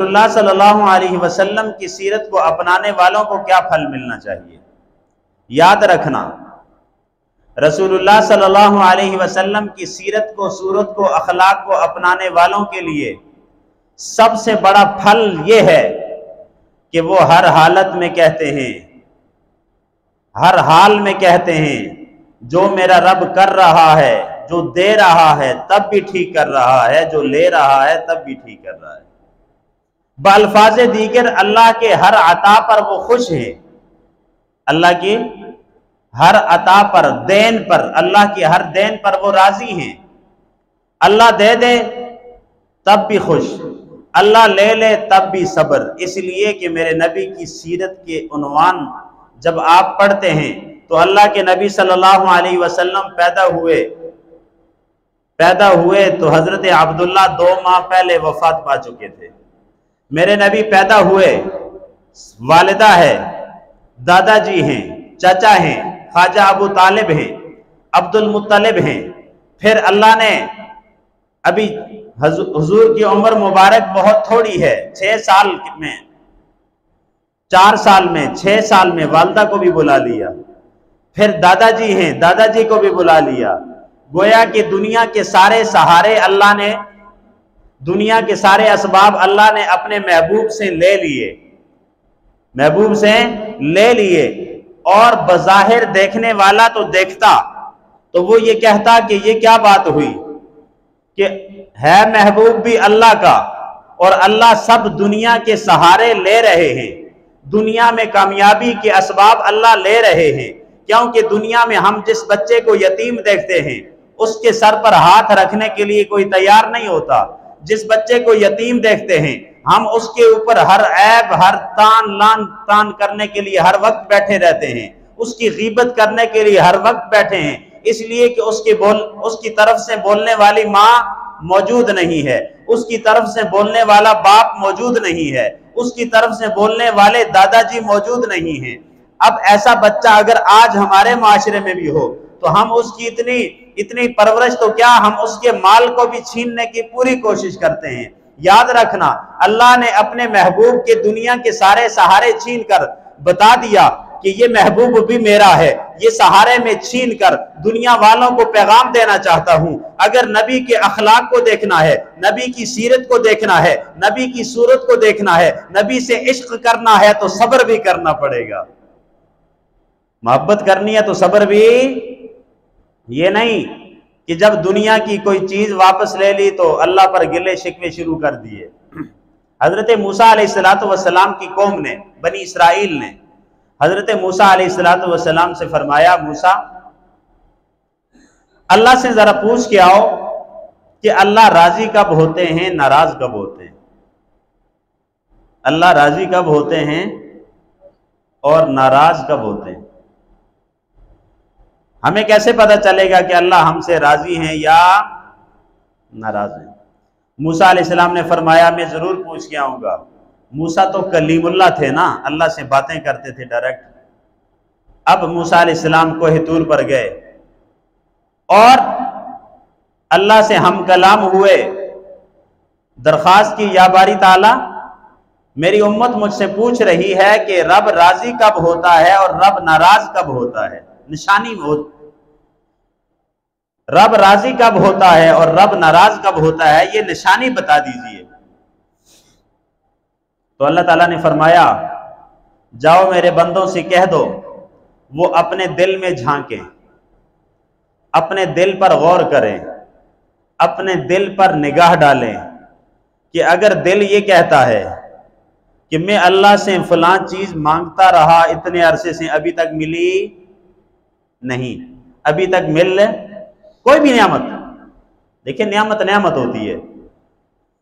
रसूलुल्लाह सल्लल्लाहु अलैहि वसल्लम की सीरत को अपनाने वालों को क्या फल मिलना चाहिए। याद रखना, रसूलुल्लाह सल्लल्लाहु अलैहि वसल्लम की सीरत को, सूरत को, अखलाक को अपनाने वालों के लिए सबसे बड़ा फल यह है कि वो हर हालत में कहते हैं, हर हाल में कहते हैं, जो मेरा रब कर रहा है, जो दे रहा है तब भी ठीक कर रहा है, जो ले रहा है तब भी ठीक कर रहा है। बअल्फाज़े दीगर अल्लाह के हर अता पर वो खुश हैं, अल्लाह की हर अता पर, देन पर, अल्लाह की हर देन पर वो राजी हैं। अल्लाह दे दे तब भी खुश, अल्लाह ले ले तब भी सब्र। इसलिए कि मेरे नबी की सीरत के उन्वान जब आप पढ़ते हैं तो अल्लाह के नबी सल्लल्लाहु अलैहि वसल्लम पैदा हुए तो हजरत अब्दुल्ला 2 माह पहले वफात पा चुके थे। मेरे नबी पैदा हुए, वालिदा है, दादाजी हैं, चाचा हैं, ख्वाजा अबू तालिब हैं, अब्दुल मुत्तलिब हैं। फिर अल्लाह ने, अभी हुजूर की उम्र मुबारक बहुत थोड़ी है, 6 साल में, 4 साल में, 6 साल में वालदा को भी बुला लिया। फिर दादाजी हैं, दादाजी को भी बुला लिया। गोया कि दुनिया के सारे सहारे अल्लाह ने, दुनिया के सारे असबाब अल्लाह ने अपने महबूब से ले लिए, महबूब से ले लिए। और बज़ाहिर देखने वाला तो देखता तो वो ये कहता कि ये क्या बात हुई कि है महबूब भी अल्लाह का और अल्लाह सब दुनिया के सहारे ले रहे हैं, दुनिया में कामयाबी के असबाब अल्लाह ले रहे हैं। क्योंकि दुनिया में हम जिस बच्चे को यतीम देखते हैं उसके सर पर हाथ रखने के लिए कोई तैयार नहीं होता। जिस बच्चे को यतीम देखते हैं हम उसके ऊपर हर ऐब, हर तान लान तान करने के लिए हर वक्त बैठे रहते हैं, उसकी गीबत करने के लिए हर वक्त बैठे हैं, इसलिए कि उसकी तरफ से बोलने वाली माँ मौजूद नहीं है, उसकी तरफ से बोलने वाला बाप मौजूद नहीं है, उसकी तरफ से बोलने वाले दादाजी मौजूद नहीं है। अब ऐसा बच्चा अगर आज हमारे माशरे में भी हो तो हम उसकी इतनी परवरिश तो क्या, हम उसके माल को भी छीनने की पूरी कोशिश करते हैं। याद रखना, अल्लाह ने अपने महबूब के दुनिया के सारे सहारे छीन कर बता दिया कि ये महबूब भी मेरा है। ये सहारे में छीन कर दुनिया वालों को पैगाम देना चाहता हूं, अगर नबी के अखलाक को देखना है, नबी की सीरत को देखना है, नबी की सूरत को देखना है, नबी से इश्क करना है तो सब्र भी करना पड़ेगा। मोहब्बत करनी है तो सब्र भी, ये नहीं कि जब दुनिया की कोई चीज वापस ले ली तो अल्लाह पर गिले शिकवे शुरू कर दिए। हजरत मूसा अलैहिस्सलातु वस्सलाम की कौम ने, बनी इसराइल ने हजरत मूसा अलैहिस्सलातु वस्सलाम से फरमाया, मूसा अल्लाह से जरा पूछ के आओ कि अल्लाह राजी कब होते हैं, नाराज कब होते हैं। अल्लाह राजी कब होते हैं और नाराज कब होते हैं। हमें कैसे पता चलेगा कि अल्लाह हमसे राजी हैं या नाराज हैं। मूसा अलैहिस्सलाम ने फरमाया, मैं जरूर पूछ के आऊंगा। मूसा तो कलीमुल्लाह थे ना, अल्लाह से बातें करते थे डायरेक्ट। अब मूसा अलैहिस्सलाम कोह तूर पर गए और अल्लाह से हम कलाम हुए, दरखास्त की, या बारी ताला मेरी उम्मत मुझसे पूछ रही है कि रब राजी कब होता है और रब नाराज कब होता है। निशानी हो, रब राजी कब होता है और रब नाराज कब होता है, ये निशानी बता दीजिए। तो अल्लाह ताला ने फरमाया, जाओ मेरे बंदों से कह दो वो अपने दिल में झांकें, अपने दिल पर गौर करें, अपने दिल पर निगाह डालें कि अगर दिल ये कहता है कि मैं अल्लाह से फलां चीज मांगता रहा इतने अरसे से, अभी तक मिली नहीं, अभी तक मिल कोई भी नियामत, देखिए नियामत नियामत होती है।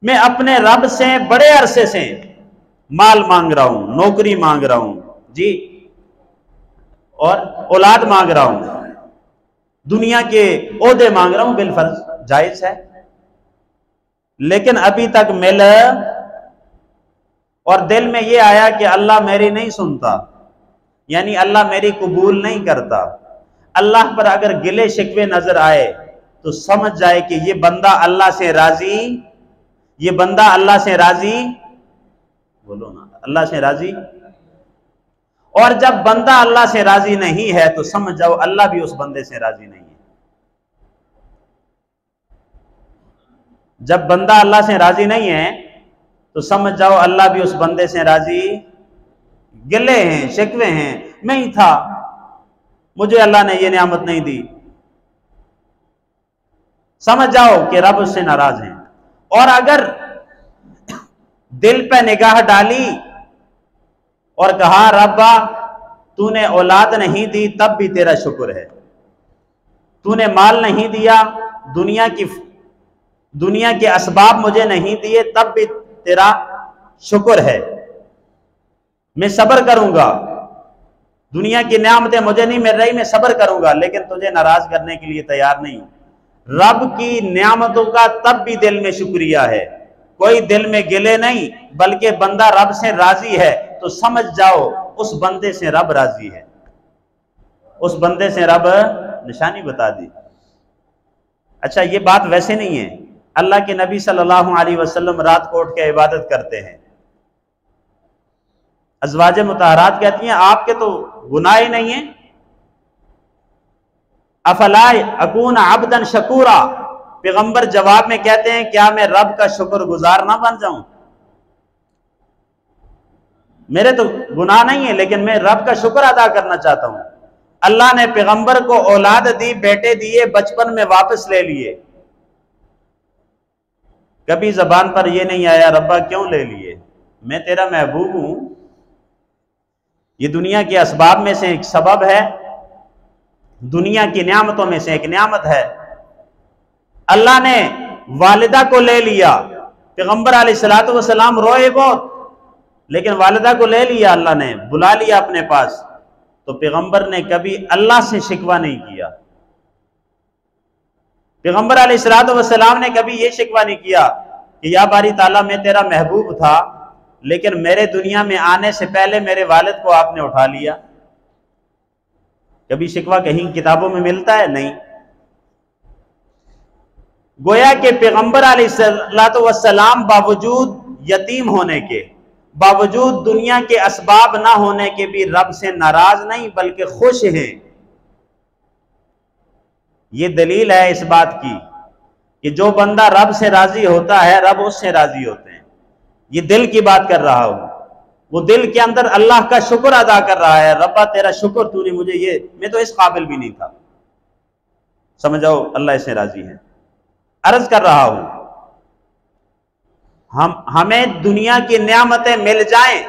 मैं अपने रब से बड़े अरसे से माल मांग रहा हूं, नौकरी मांग रहा हूं जी, और औलाद मांग रहा हूं, दुनिया के ओहदे मांग रहा हूं, बिलफर्ज जायज है, लेकिन अभी तक मिल, और दिल में ये आया कि अल्लाह मेरी नहीं सुनता, यानी अल्लाह मेरी कबूल नहीं करता। अल्लाह पर अगर गिले शिकवे नजर आए तो समझ जाए कि ये बंदा अल्लाह से राजी, ये बंदा अल्लाह से राजी बोलो ना, अल्लाह से राजी। और जब बंदा अल्लाह से राजी नहीं है तो समझ जाओ अल्लाह भी उस बंदे से राजी नहीं है। जब बंदा अल्लाह से राजी नहीं है तो समझ जाओ अल्लाह भी उस बंदे से राजी, गिले हैं, शिकवे हैं, मैं ही था, मुझे अल्लाह ने ये नियामत नहीं दी, समझ जाओ कि रब उससे नाराज है। और अगर दिल पे निगाह डाली और कहा रब्बा तूने औलाद नहीं दी तब भी तेरा शुक्र है, तूने माल नहीं दिया, दुनिया के असबाब मुझे नहीं दिए तब भी तेरा शुक्र है, मैं सब्र करूंगा, दुनिया की नियामतें मुझे नहीं मिल रही, मैं सब्र करूंगा, लेकिन तुझे नाराज करने के लिए तैयार नहीं। रब की नियामतों का तब भी दिल में शुक्रिया है, कोई दिल में गिले नहीं, बल्कि बंदा रब से राजी है तो समझ जाओ उस बंदे से रब राजी है, उस बंदे से रब निशानी बता दी। अच्छा, ये बात वैसे नहीं है, अल्लाह के नबी सल्लल्लाहु अलैहि वसल्लम रात को उठ के इबादत करते हैं, अज़वाजे मुतहरात कहती हैं आपके तो गुनाह ही नहीं है, अफला अकून अब्दन शकूरा, पैगंबर जवाब में कहते हैं क्या मैं रब का शुक्रगुजार ना बन जाऊं, मेरे तो गुनाह नहीं है लेकिन मैं रब का शुक्र अदा करना चाहता हूं। अल्लाह ने पैगंबर को औलाद दी, बेटे दिए, बचपन में वापस ले लिए, कभी जबान पर यह नहीं आया रब्बा क्यों ले लिए, मैं तेरा महबूब हूं, ये दुनिया के असबाब में से एक सबब है, दुनिया की नियामतों में से एक नियामत है। अल्लाह ने वालिदा को ले लिया, पैगंबर अलैहिस्सलातु वस्सलाम रोए बहुत, लेकिन वालिदा को ले लिया, अल्लाह ने बुला लिया अपने पास, तो पैगंबर ने कभी अल्लाह से शिकवा नहीं किया, पैगंबर अलैहिस्सलातु वस्सलाम ने कभी ये शिकवा नहीं किया कि या बारी ताला मैं तेरा महबूब था लेकिन मेरे दुनिया में आने से पहले मेरे वालिद को आपने उठा लिया, कभी शिकवा कहीं किताबों में मिलता है? नहीं। गोया के पैगंबर अलैहिस्सलातु वस्सलाम बावजूद यतीम होने के, बावजूद दुनिया के असबाब ना होने के भी रब से नाराज नहीं बल्कि खुश हैं। ये दलील है इस बात की कि जो बंदा रब से राजी होता है रब उससे राजी होते हैं। ये दिल की बात कर रहा हूं, वो दिल के अंदर अल्लाह का शुक्र अदा कर रहा है, रब्बा तेरा शुक्र, तूने मुझे ये, मैं तो इस काबिल भी नहीं था, समझ जाओ अल्लाह इससे राजी है। अर्ज कर रहा हूं हमें दुनिया की नियामतें मिल जाएं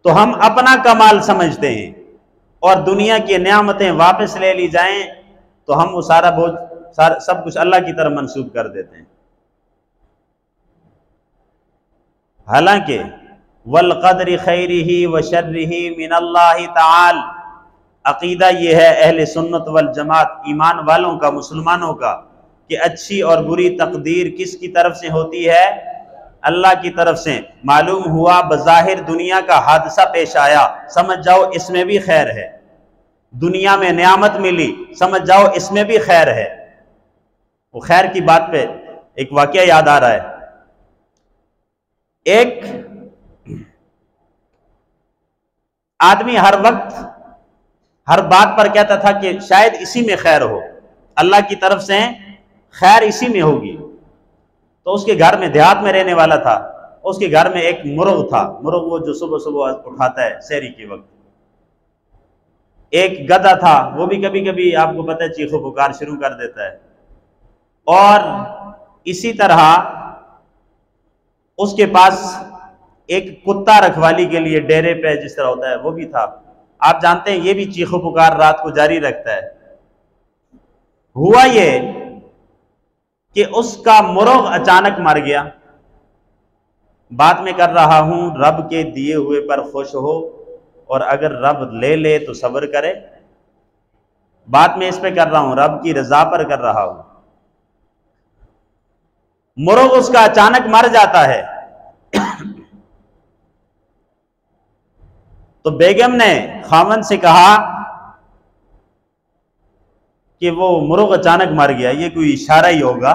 तो हम अपना कमाल समझते हैं, और दुनिया की नियामतें वापस ले ली जाएं तो हम वो सारा बोझ सब कुछ अल्लाह की तरफ मंसूब कर देते हैं। हालांकि वल क़द्रि खैरिही व शर्रिही मिनल्लाहि ताआल, अकीदा यह है अहले सुन्नत वल जमात, ईमान वालों का, मुसलमानों का, कि अच्छी और बुरी तकदीर किसकी तरफ से होती है? अल्लाह की तरफ से। मालूम हुआ बज़ाहिर दुनिया का हादसा पेश आया, समझ जाओ इसमें भी खैर है, दुनिया में नियामत मिली, समझ जाओ इसमें भी खैर है। वो खैर की बात पे एक वाकया याद आ रहा है। एक आदमी हर वक्त हर बात पर कहता था कि शायद इसी में खैर हो, अल्लाह की तरफ से खैर इसी में होगी। तो उसके घर में, देहात में रहने वाला था, उसके घर में एक मुर्ग था, मुर्ग वो जो सुबह सुबह उठाता है सहरी के वक्त। एक गधा था, वो भी कभी कभी आपको पता है चीखो पुकार शुरू कर देता है। और इसी तरह उसके पास एक कुत्ता रखवाली के लिए डेरे पे जिस तरह होता है वो भी था। आप जानते हैं ये भी चीखो पुकार रात को जारी रखता है। हुआ ये कि उसका मुर्ग अचानक मर गया। बात में कर रहा हूं रब के दिए हुए पर खुश हो, और अगर रब ले ले तो सब्र करे। बात में इस पे कर रहा हूं, रब की रजा पर कर रहा हूं। मुर्ग उसका अचानक मर जाता है तो बेगम ने खामन से कहा कि वो मुर्ग अचानक मर गया, ये कोई इशारा ही होगा।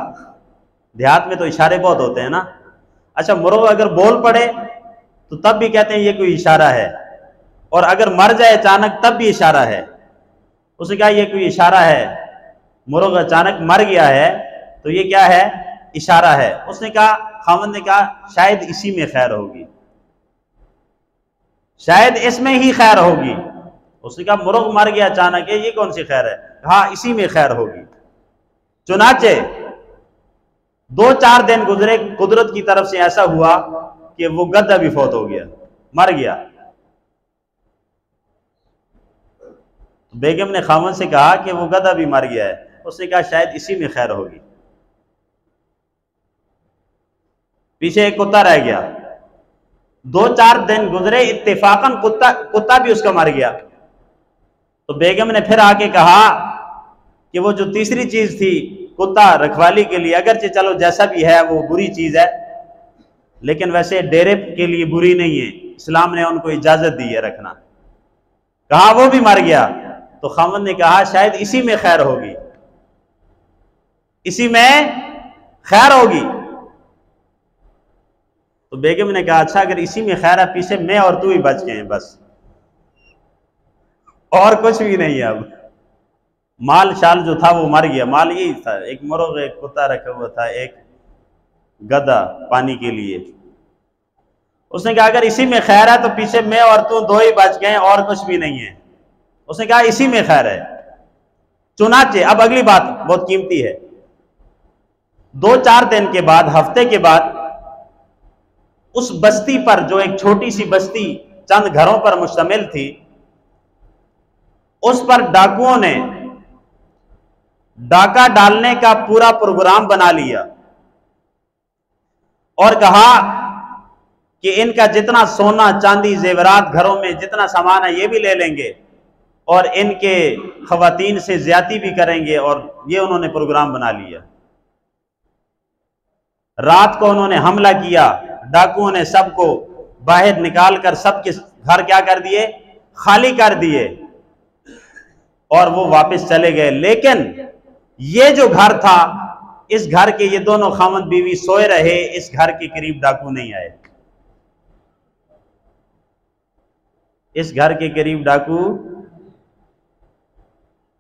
देहात में तो इशारे बहुत होते हैं ना। अच्छा, मुर्ग अगर बोल पड़े तो तब भी कहते हैं ये कोई इशारा है, और अगर मर जाए अचानक तब भी इशारा है। उसने कहा ये कोई इशारा है, मुर्ग अचानक मर गया है तो ये क्या है, इशारा है। उसने कहा, खामद ने कहा शायद इसी में खैर होगी, शायद इसमें ही खैर होगी। उसने कहा मुर्ग मर गया अचानक, ये कौन सी खैर है? हाँ, इसी में खैर होगी। चुनाचे 2-4 दिन गुजरे, कुदरत की तरफ से ऐसा हुआ कि वो गधा भी फौत हो गया, मर गया। तो बेगम ने खामद से कहा कि वो गधा भी मर गया है। उसने कहा शायद इसी में खैर होगी। पीछे एक कुत्ता रह गया। 2-4 दिन गुजरे, इत्तेफाकन कुत्ता भी उसका मर गया। तो बेगम ने फिर आके कहा कि वो जो तीसरी चीज थी, कुत्ता रखवाली के लिए, अगरचे चलो जैसा भी है वो बुरी चीज है, लेकिन वैसे डेरे के लिए बुरी नहीं है, इस्लाम ने उनको इजाजत दी है रखना। कहा वो भी मर गया। तो खामद ने कहा शायद इसी में खैर होगी, इसी में खैर होगी। तो बेगम ने कहा अच्छा, अगर इसी में खैर है, पीछे मैं और तू ही बच गए हैं, बस और कुछ भी नहीं है। अब माल शाल जो था वो मर गया। माल यही था, एक मुर्ग, एक कुत्ता रखा हुआ था, एक गधा पानी के लिए। उसने कहा अगर इसी में खैर है तो पीछे मैं और तू दो ही बच गए, और कुछ भी नहीं है। उसने कहा इसी में खैर है। चुनाचे अब अगली बात बहुत कीमती है। 2-4 दिन के बाद, हफ्ते के बाद, उस बस्ती पर, जो एक छोटी सी बस्ती चंद घरों पर मुश्तमिल थी, उस पर डाकुओं ने डाका डालने का पूरा प्रोग्राम बना लिया और कहा कि इनका जितना सोना चांदी जेवरात घरों में जितना सामान है ये भी ले लेंगे और इनके खवातीन से ज्यादती भी करेंगे। और ये उन्होंने प्रोग्राम बना लिया। रात को उन्होंने हमला किया। डाकुओं ने सबको बाहर निकाल कर सबके घर क्या कर दिए, खाली कर दिए, और वो वापस चले गए। लेकिन ये जो घर था, इस घर के ये दोनों खामद बीवी सोए रहे, इस घर के करीब डाकू नहीं आए। इस घर के करीब डाकू,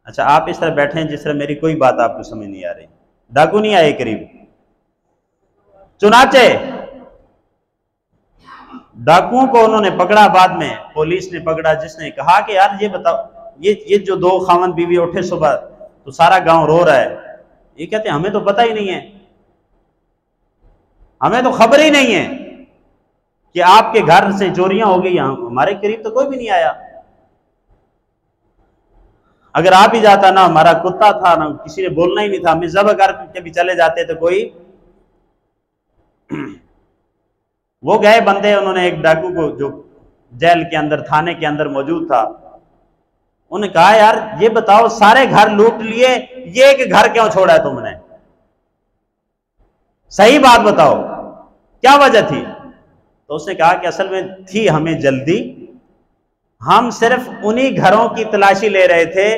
अच्छा आप इस तरह बैठे हैं जिस तरह मेरी कोई बात आपको समझ नहीं आ रही। डाकू नहीं आए करीब। चुनाचे डाकुओं को उन्होंने पकड़ा। बाद में पुलिस ने पकड़ा, जिसने कहा कि यार ये बताओ, ये जो दो खामद बीवी उठे सुबह तो सारा गांव रो रहा है। ये कहते हैं हमें तो पता ही नहीं है, हमें तो खबर ही नहीं है कि आपके घर से चोरियां हो गई। हमारे करीब तो कोई भी नहीं आया। अगर आ भी जाता ना, हमारा कुत्ता था ना, किसी ने बोलना ही नहीं था, हमें जब करके भी चले जाते तो कोई। वो गए बंदे, उन्होंने एक डाकू को जो जेल के अंदर, थाने के अंदर मौजूद था, उन्होंने कहा यार ये बताओ, सारे घर लूट लिए, ये एक घर क्यों छोड़ा है तुमने? सही बात बताओ, क्या वजह थी? तो उसने कहा कि असल में थी हमें जल्दी, हम सिर्फ उन्हीं घरों की तलाशी ले रहे थे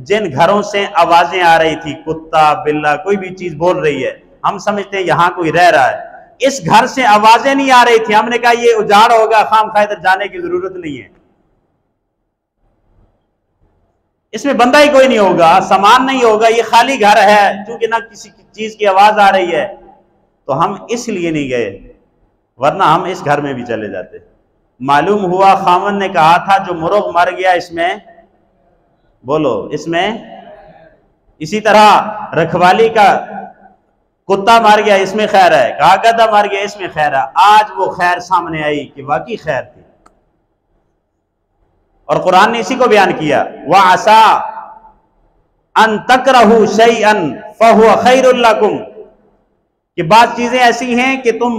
जिन घरों से आवाजें आ रही थी, कुत्ता बिल्ला कोई भी चीज बोल रही है, हम समझते हैं यहां कोई रह रहा है। इस घर से आवाजें नहीं आ रही थी। हमने कहा ये उजाड़ होगा, खामखा इधर जाने की जरूरत नहीं है, इसमें बंदा ही कोई नहीं होगा, सामान नहीं होगा, ये खाली घर है, क्योंकि ना किसी चीज की आवाज आ रही है, तो हम इसलिए नहीं गए, वरना हम इस घर में भी चले जाते। मालूम हुआ खामन ने कहा था जो मुर्ग मर गया इसमें, बोलो इसमें, इसी तरह रखवाली का कुत्ता मर गया इसमें खैर है, कहा गधा मर गया इसमें खैर है। आज वो खैर सामने आई कि वाकई खैर थी, और कुरान ने इसी को बयान किया, व आसा अन तकरहु शैअन फहुव खैरुल लकुम, कि बात चीजें ऐसी हैं कि तुम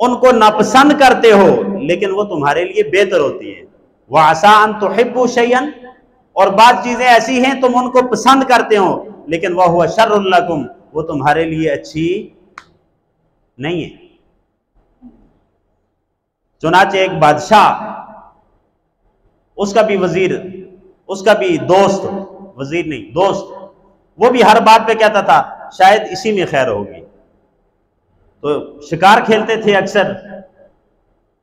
उनको नापसंद करते हो लेकिन वो तुम्हारे लिए बेहतर होती है। व आसा अन तुहिब्बु शैअन, और बात चीजें ऐसी हैं तुम उनको पसंद करते हो लेकिन वह हुआ शर्रुल लकुम, वो तुम्हारे लिए अच्छी नहीं है। चुनाचे एक बादशाह, उसका भी वजीर, उसका भी दोस्त, वजीर नहीं दोस्त, वो भी हर बात पे कहता था शायद इसी में खैर होगी। तो शिकार खेलते थे अक्सर।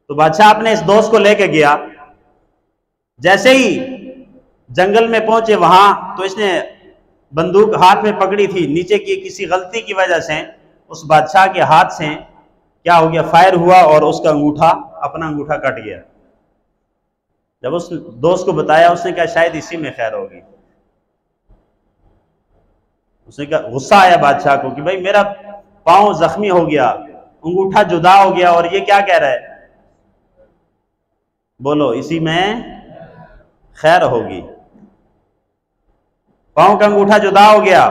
तो बादशाह अपने इस दोस्त को लेके गया। जैसे ही जंगल में पहुंचे वहां, तो इसने बंदूक हाथ में पकड़ी थी, नीचे की किसी गलती की वजह से उस बादशाह के हाथ से क्या हो गया, फायर हुआ और उसका अंगूठा, अपना अंगूठा कट गया। जब उस दोस्त को बताया, उसने कहा शायद इसी में खैर होगी। उसने कहा, गुस्सा आया बादशाह को कि भाई मेरा पांव जख्मी हो गया, अंगूठा जुदा हो गया, और ये क्या कह रहा है, बोलो इसी में खैर होगी। पांव का अंगूठा जुदा हो गया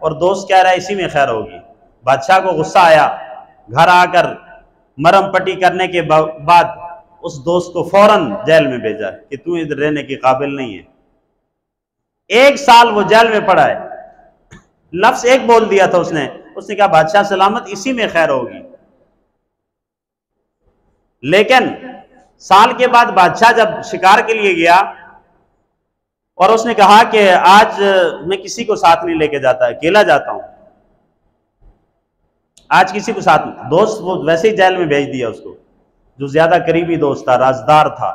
और दोस्त कह रहा है इसी में खैर होगी। बादशाह को गुस्सा आया। घर आकर मरम पट्टी करने के बाद उस दोस्त को फौरन जेल में भेजा कि तू इधर रहने के काबिल नहीं है। 1 साल वो जेल में पड़ा है। लफ्ज एक बोल दिया था उसने कहा बादशाह सलामत, इसी में खैर होगी। लेकिन साल के बाद बादशाह जब शिकार के लिए गया और उसने कहा कि आज मैं किसी को साथ नहीं लेके जाता, अकेला जाता हूं, आज किसी को साथ नहीं। दोस्त वो वैसे ही जेल में भेज दिया उसको, जो ज्यादा करीबी दोस्त था, राजदार था,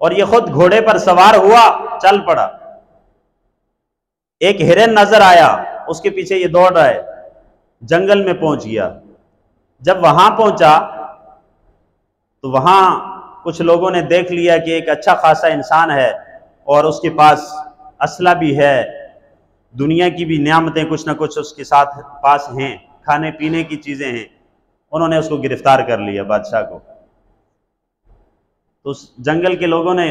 और ये खुद घोड़े पर सवार हुआ, चल पड़ा। एक हिरन नजर आया, उसके पीछे ये दौड़ रहा है, जंगल में पहुंच गया। जब वहां पहुंचा तो वहां कुछ लोगों ने देख लिया कि एक अच्छा खासा इंसान है और उसके पास असला भी है, दुनिया की भी नियामतें कुछ ना कुछ उसके साथ पास हैं, खाने पीने की चीजें हैं। उन्होंने उसको गिरफ्तार कर लिया, बादशाह को। तो उस जंगल के लोगों ने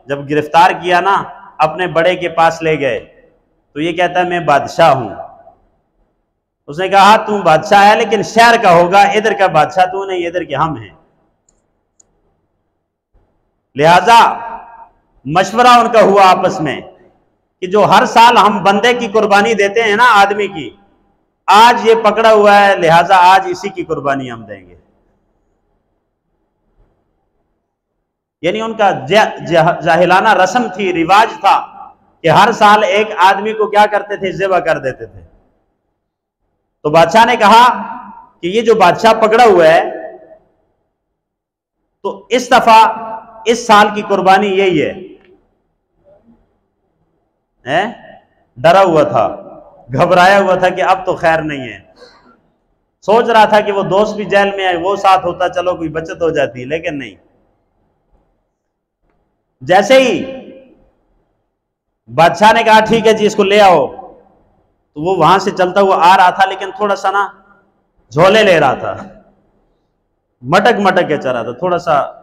जब गिरफ्तार किया ना, अपने बड़े के पास ले गए, तो ये कहता है मैं बादशाह हूं। उसने कहा तू बादशाह है लेकिन शहर का होगा, इधर का बादशाह तू नहीं, इधर के हम हैं। लिहाजा मशवरा उनका हुआ आपस में कि जो हर साल हम बंदे की कुर्बानी देते हैं ना, आदमी की, आज ये पकड़ा हुआ है, लिहाजा आज इसी की कुर्बानी हम देंगे। यानी उनका जाहिलाना रस्म थी, रिवाज था कि हर साल एक आदमी को क्या करते थे, ज़िबा कर देते थे। तो बादशाह ने कहा कि ये जो बादशाह पकड़ा हुआ है, तो इस दफा इस साल की कुर्बानी यही है। डरा हुआ था, घबराया हुआ था कि अब तो खैर नहीं है। सोच रहा था कि वो दोस्त भी जेल में है, वो साथ होता चलो कोई बचत हो जाती, लेकिन नहीं। जैसे ही बादशाह ने कहा ठीक है जी इसको ले आओ, तो वो वहां से चलता हुआ आ रहा था, लेकिन थोड़ा सा ना झोले ले रहा था, मटक मटक के चल रहा था थोड़ा सा।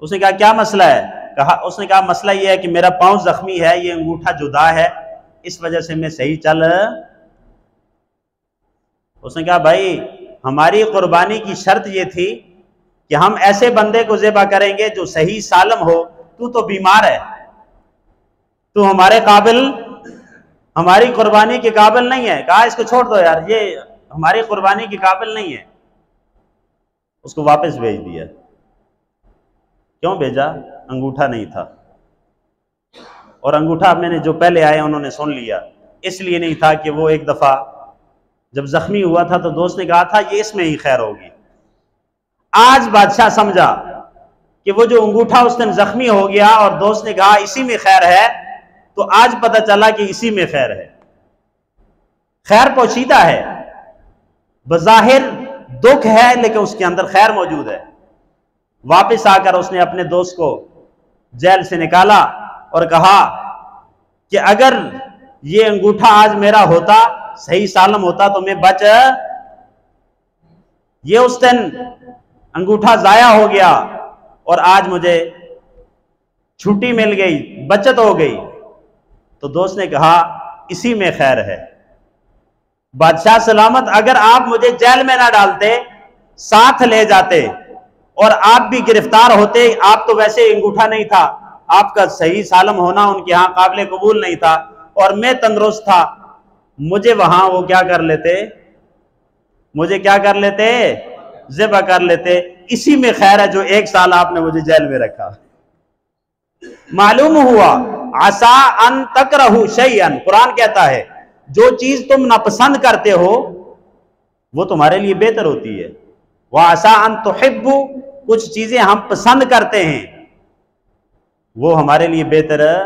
उसने कहा क्या मसला है? उसने कहा मसला ये है कि मेरा पांव जख्मी है, ये अंगूठा जुदा है, इस वजह से मैं सही चल। उसने कहा भाई हमारी कुर्बानी की शर्त ये थी कि हम ऐसे बंदे को ज़िबा करेंगे जो सही सालम हो। तू तो बीमार है, तू हमारे काबिल, हमारी कुर्बानी के काबिल नहीं है। कहा इसको छोड़ दो यार, ये हमारी कुर्बानी के काबिल नहीं है। उसको वापस भेज दिया। क्यों भेजा? अंगूठा नहीं था। और अंगूठा मैंने जो पहले आए उन्होंने सुन लिया, इसलिए नहीं था कि वो एक दफा जब जख्मी हुआ था तो दोस्त ने कहा था ये इसमें ही खैर होगी। आज बादशाह समझा कि वो जो अंगूठा उस दिन जख्मी हो गया और दोस्त ने कहा इसी में खैर है, तो आज पता चला कि इसी में खैर है। खैर पोशीदा है, बज़ाहिर दुख है, लेकिन उसके अंदर खैर मौजूद है। वापस आकर उसने अपने दोस्त को जेल से निकाला और कहा कि अगर ये अंगूठा आज मेरा होता, सही सालम होता, तो मैं बच। ये उस दिन अंगूठा जाया हो गया और आज मुझे छुट्टी मिल गई, बचत हो गई। तो दोस्त ने कहा इसी में खैर है। बादशाह सलामत, अगर आप मुझे जेल में ना डालते, साथ ले जाते और आप भी गिरफ्तार होते, आप तो वैसे अंगूठा नहीं था, आपका सही सालम होना उनके यहां काबिल कबूल नहीं था, और मैं तंदुरुस्त था, मुझे वहां वो क्या कर लेते, मुझे क्या कर लेते, ज़िबा कर लेते। इसी में खैर है जो 1 साल आपने मुझे जेल में रखा। मालूम हुआ आसा अन तकरहु शैअन, कुरान कहता है जो चीज तुम नापसंद करते हो वो तुम्हारे लिए बेहतर होती है। वह आसा अन तुहिब्बु, कुछ चीजें हम पसंद करते हैं वो हमारे लिए बेहतर है।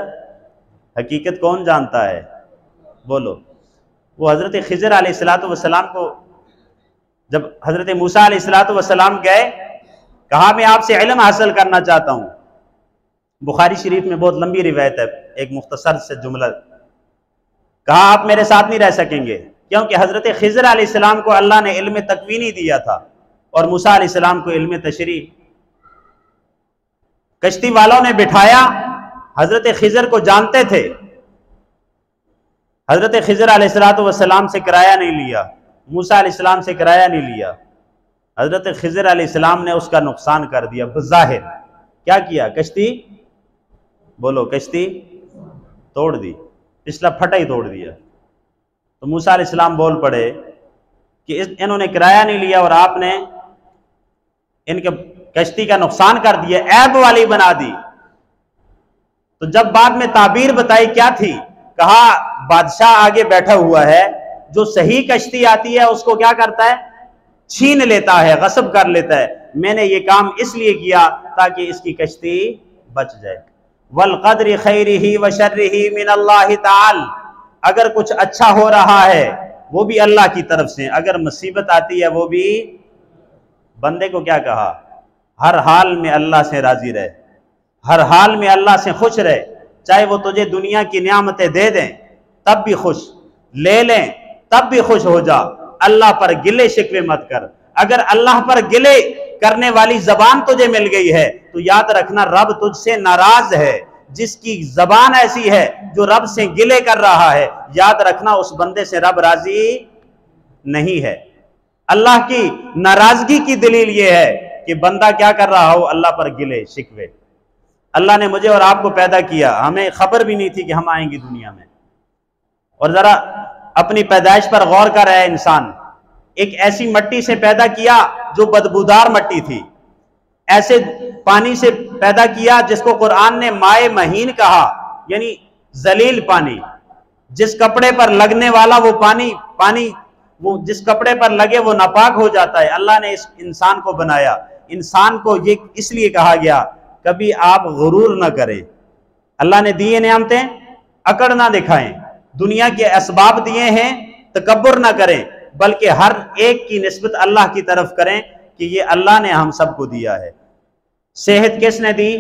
हकीकत कौन जानता है? बोलो। वो हजरत खिज़र अलैहिस्सलातु वस्सलाम को, जब हजरत मूसा अलैहिस्सलातु वस्सलाम गए, कहा मैं आपसे इल्म हासिल करना चाहता हूं। बुखारी शरीफ में बहुत लंबी रिवायत है, एक मुख्तसर से जुमला। कहा आप मेरे साथ नहीं रह सकेंगे, क्योंकि हजरत खिज़र अलैहिस्सलाम को अल्लाह ने इल्म तकवीनी दिया था और मूसा अलैहिस्सलाम को इल्म तशरी। कश्ती वालों ने बिठाया, हजरत खिज़र को जानते थे, हजरत खिज़र अलैहिस्सलातु वस्सलाम से किराया नहीं लिया, मूसा अलैहिस्सलाम से किराया नहीं लिया। हजरत खिज़र अलैहिस्सलाम ने उसका नुकसान कर दिया बज़ाहिर। क्या किया? कश्ती, बोलो, कश्ती तोड़ दी, पिछला फटा ही तोड़ दिया। तो मूसा अलैहिस्सलाम बोल पड़े कि इन्होंने किराया नहीं लिया और आपने इनके कश्ती का नुकसान कर दिया, ऐब वाली बना दी। तो जब बाद में ताबीर बताई क्या थी, कहा बादशाह आगे बैठा हुआ है, जो सही कश्ती आती है उसको क्या करता है? छीन लेता है, गस्ब कर लेता है। मैंने ये काम इसलिए किया ताकि इसकी कश्ती बच जाए। वल क़द्रि खैरिही व शर्रिही मिनल्लाहि ताल, अगर कुछ अच्छा हो रहा है वो भी अल्लाह की तरफ से, अगर मुसीबत आती है वो भी। बंदे को क्या कहा? हर हाल में अल्लाह से राजी रहे, हर हाल में अल्लाह से खुश रहे। चाहे वो तुझे दुनिया की नियामतें दे दें तब भी खुश, ले लें तब भी खुश हो जा। अल्लाह पर गिले शिकवे मत कर। अगर अल्लाह पर गिले करने वाली जबान तुझे मिल गई है तो याद रखना रब तुझसे नाराज है। जिसकी जबान ऐसी है जो रब से गिले कर रहा है, याद रखना उस बंदे से रब राजी नहीं है। अल्लाह की नाराजगी की दलील यह है कि बंदा क्या कर रहा हो? अल्लाह पर गिले शिकवे। अल्लाह ने मुझे और आपको पैदा किया, हमें खबर भी नहीं थी कि हम आएंगे दुनिया में। और जरा अपनी पैदाइश पर गौर कर रहा है इंसान। एक ऐसी मट्टी से पैदा किया जो बदबूदार मट्टी थी, ऐसे पानी से पैदा किया जिसको कुरान ने माए महीन कहा, यानी जलील पानी। जिस कपड़े पर लगने वाला वो पानी वो जिस कपड़े पर लगे वो नापाक हो जाता है। अल्लाह ने इस इंसान को बनाया। इंसान को ये इसलिए कहा गया कभी आप गुरूर ना करें। अल्लाह ने दिए नियामतें, अकड़ ना दिखाएं। दुनिया के असबाब दिए हैं, तकब्बुर ना करें, बल्कि हर एक की निस्बत अल्लाह की तरफ करें कि ये अल्लाह ने हम सबको दिया है। सेहत किसने दी?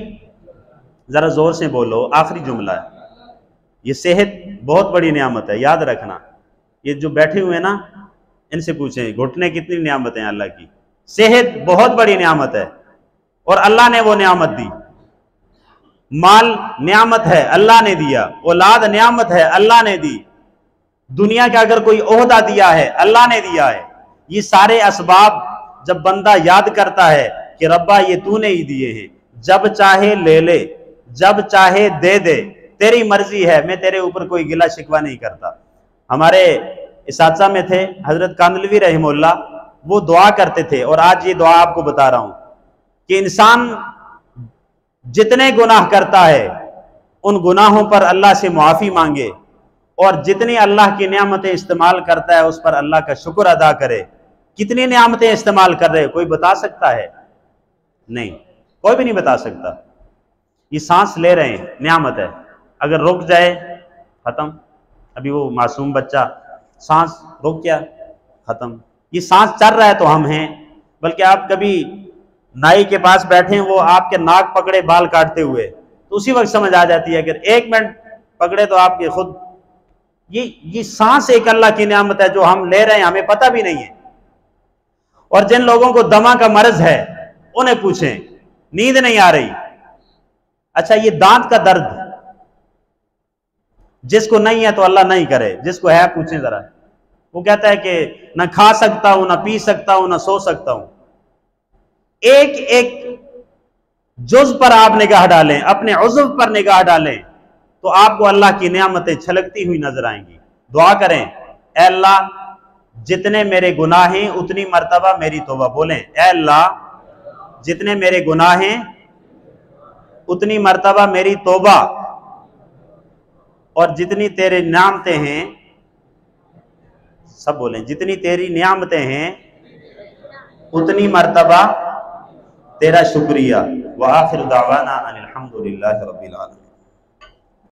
जरा जोर से बोलो, आखिरी जुमला है। ये सेहत बहुत बड़ी नियामत है, याद रखना। ये जो बैठे हुए ना, इनसे पूछें घुटने कितनी नियामत है अल्लाह की। सेहत बहुत बड़ी नियामत है और अल्लाह ने वो नियामत दी। माल नियामत है, अल्लाह ने दिया। औलाद नियामत है, अल्लाह ने दी। दुनिया का अगर कोई ओहदा दिया है, अल्लाह ने दिया है। ये सारे असबाब जब बंदा याद करता है कि रब्बा ये तूने ही दिए हैं, जब चाहे ले ले, जब चाहे दे दे, तेरी मर्जी है, मैं तेरे ऊपर कोई गिला शिकवा नहीं करता। हमारे इसातिज़ा में थे हजरत कांदलवी रहमहुल्लाह, वो दुआ करते थे और आज ये दुआ आपको बता रहा हूं कि इंसान जितने गुनाह करता है उन गुनाहों पर अल्लाह से मुआफ़ी मांगे और जितनी अल्लाह की नियामतें इस्तेमाल करता है उस पर अल्लाह का शुक्र अदा करे। कितनी नियामतें इस्तेमाल कर रहे, कोई बता सकता है? नहीं, कोई भी नहीं बता सकता। ये सांस ले रहे हैं, नियामत है, अगर रुक जाए खत्म। अभी वो मासूम बच्चा सांस रुक गया, खत्म। ये सांस चल रहा है तो हम हैं। बल्कि आप कभी नाई के पास बैठे हैं, वो आपके नाक पकड़े बाल काटते हुए, तो उसी वक्त समझ आ जाती है। अगर एक मिनट पकड़े तो आपके खुद ये सांस एक अल्लाह की नियामत है जो हम ले रहे हैं, हमें पता भी नहीं है। और जिन लोगों को दमा का मर्ज है उन्हें पूछें, नींद नहीं आ रही। अच्छा, ये दांत का दर्द जिसको नहीं है तो अल्लाह नहीं करे, जिसको है पूछें जरा। वो कहता है कि ना खा सकता हूं, ना पी सकता हूं, ना सो सकता हूं। एक एक जुज़ पर आप निगाह डालें, अपने उज़्व पर निगाह डालें तो आपको अल्लाह की नियामतें छलकती हुई नजर आएंगी। दुआ करें, ऐ अल्लाह जितने मेरे गुनाह हैं उतनी मर्तबा मेरी तौबा। बोलें, ऐ अल्लाह जितने मेरे गुनाह हैं उतनी मर्तबा मेरी तौबा, और जितनी तेरे नियामतें हैं सब बोलें, जितनी तेरी नियामतें हैं उतनी मर्तबा तेरा शुक्रिया। व आखिर दावाना अनिल हम्दुलिल्लाहि रब्बिल आलमीन।